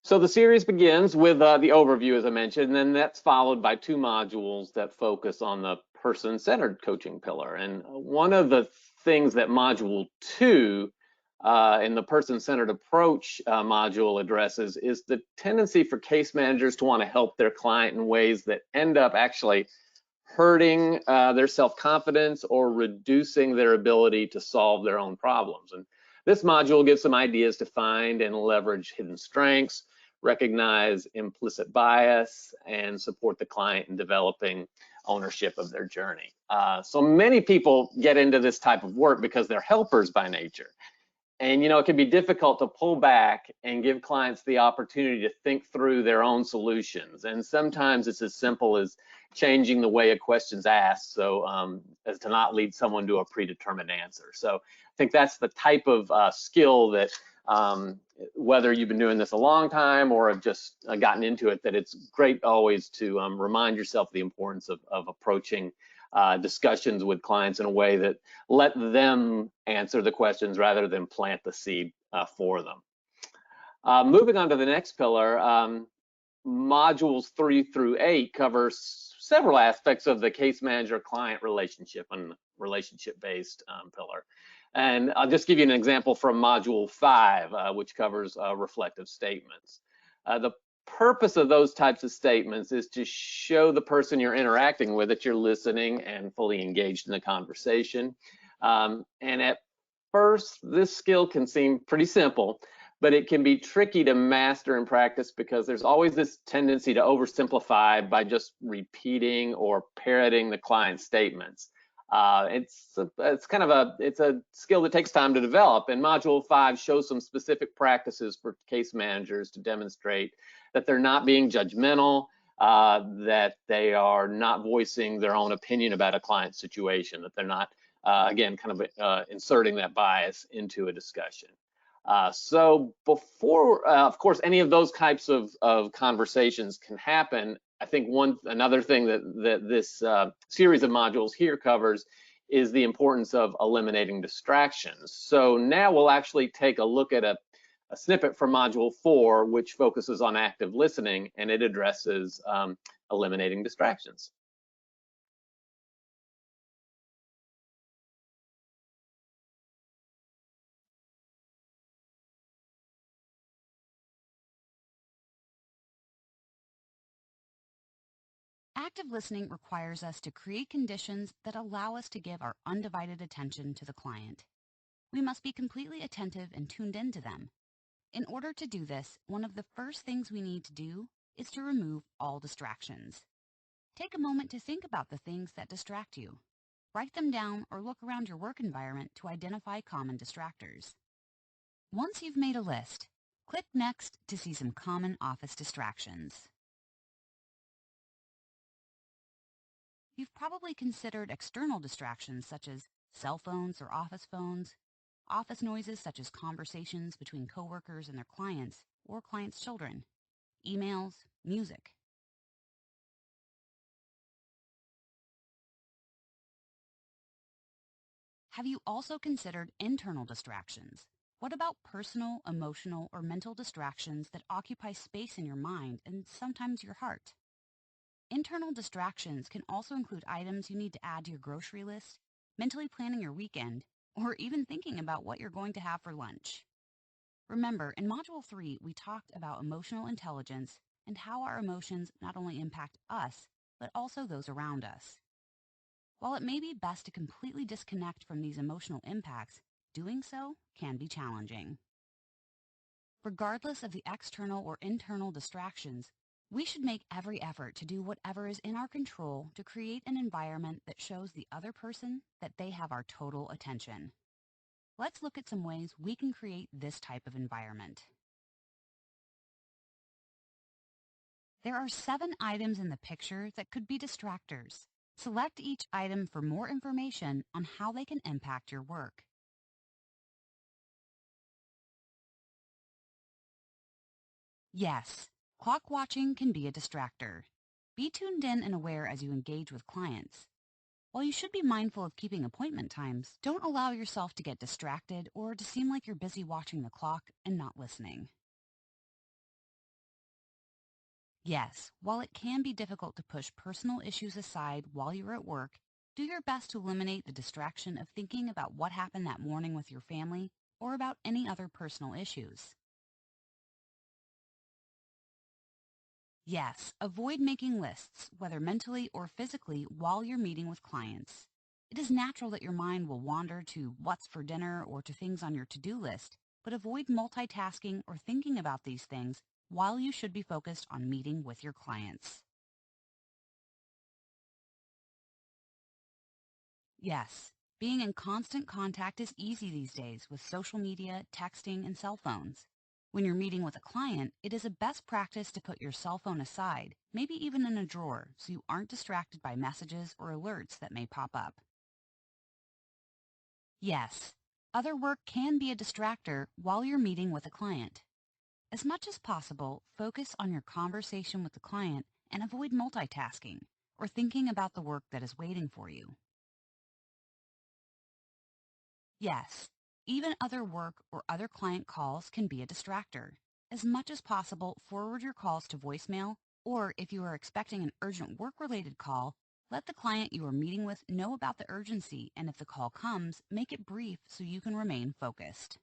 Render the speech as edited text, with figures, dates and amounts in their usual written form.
So the series begins with the overview, as I mentioned, and then that's followed by two modules that focus on the person-centered coaching pillar. And one of the things that module 2 in the person-centered approach module addresses is the tendency for case managers to want to help their client in ways that end up actually hurting their self-confidence or reducing their ability to solve their own problems. And this module gives some ideas to find and leverage hidden strengths, recognize implicit bias, and support the client in developing ownership of their journey. So many people get into this type of work because they're helpers by nature. And it can be difficult to pull back and give clients the opportunity to think through their own solutions. And sometimes it's as simple as changing the way a question's asked so as to not lead someone to a predetermined answer. So I think that's the type of skill that whether you've been doing this a long time or have just gotten into it, that it's great always to remind yourself the importance of approaching discussions with clients in a way that let them answer the questions rather than plant the seed for them. Moving on to the next pillar, modules 3 through 8 cover several aspects of the case manager-client relationship and relationship-based pillar. And I'll just give you an example from module 5, which covers reflective statements. The purpose of those types of statements is to show the person you're interacting with that you're listening and fully engaged in the conversation. And at first, this skill can seem pretty simple, but it can be tricky to master in practice because there's always this tendency to oversimplify by just repeating or parroting the client's statements. It's a skill that takes time to develop, and module 5 shows some specific practices for case managers to demonstrate that they're not being judgmental, that they are not voicing their own opinion about a client situation, that they're not again inserting that bias into a discussion. So before, of course, any of those types of conversations can happen, I think another thing that this series of modules here covers is the importance of eliminating distractions. So now we'll actually take a look at a snippet from module 4, which focuses on active listening, and it addresses eliminating distractions. Active listening requires us to create conditions that allow us to give our undivided attention to the client. We must be completely attentive and tuned into them. In order to do this, one of the first things we need to do is to remove all distractions. Take a moment to think about the things that distract you. Write them down or look around your work environment to identify common distractors. Once you've made a list, click Next to see some common office distractions. You've probably considered external distractions such as cell phones or office noises such as conversations between coworkers and their clients or clients' children, emails, music. Have you also considered internal distractions? What about personal, emotional, or mental distractions that occupy space in your mind and sometimes your heart? Internal distractions can also include items you need to add to your grocery list, mentally planning your weekend, or even thinking about what you're going to have for lunch. Remember, in Module 3, we talked about emotional intelligence and how our emotions not only impact us, but also those around us. While it may be best to completely disconnect from these emotional impacts, doing so can be challenging. Regardless of the external or internal distractions, we should make every effort to do whatever is in our control to create an environment that shows the other person that they have our total attention. Let's look at some ways we can create this type of environment. There are 7 items in the picture that could be distractors. Select each item for more information on how they can impact your work. Yes, clock watching can be a distractor. Be tuned in and aware as you engage with clients. While you should be mindful of keeping appointment times, don't allow yourself to get distracted or to seem like you're busy watching the clock and not listening. Yes, while it can be difficult to push personal issues aside while you're at work, do your best to eliminate the distraction of thinking about what happened that morning with your family or about any other personal issues. Yes, avoid making lists, whether mentally or physically, while you're meeting with clients. It is natural that your mind will wander to what's for dinner or to things on your to-do list, but avoid multitasking or thinking about these things while you should be focused on meeting with your clients. Yes, being in constant contact is easy these days with social media, texting, and cell phones. When you're meeting with a client, it is a best practice to put your cell phone aside, maybe even in a drawer, so you aren't distracted by messages or alerts that may pop up. Yes, other work can be a distractor while you're meeting with a client. As much as possible, focus on your conversation with the client and avoid multitasking or thinking about the work that is waiting for you. Yes, even other work or other client calls can be a distractor. As much as possible, forward your calls to voicemail, or if you are expecting an urgent work-related call, let the client you are meeting with know about the urgency, and if the call comes, make it brief so you can remain focused.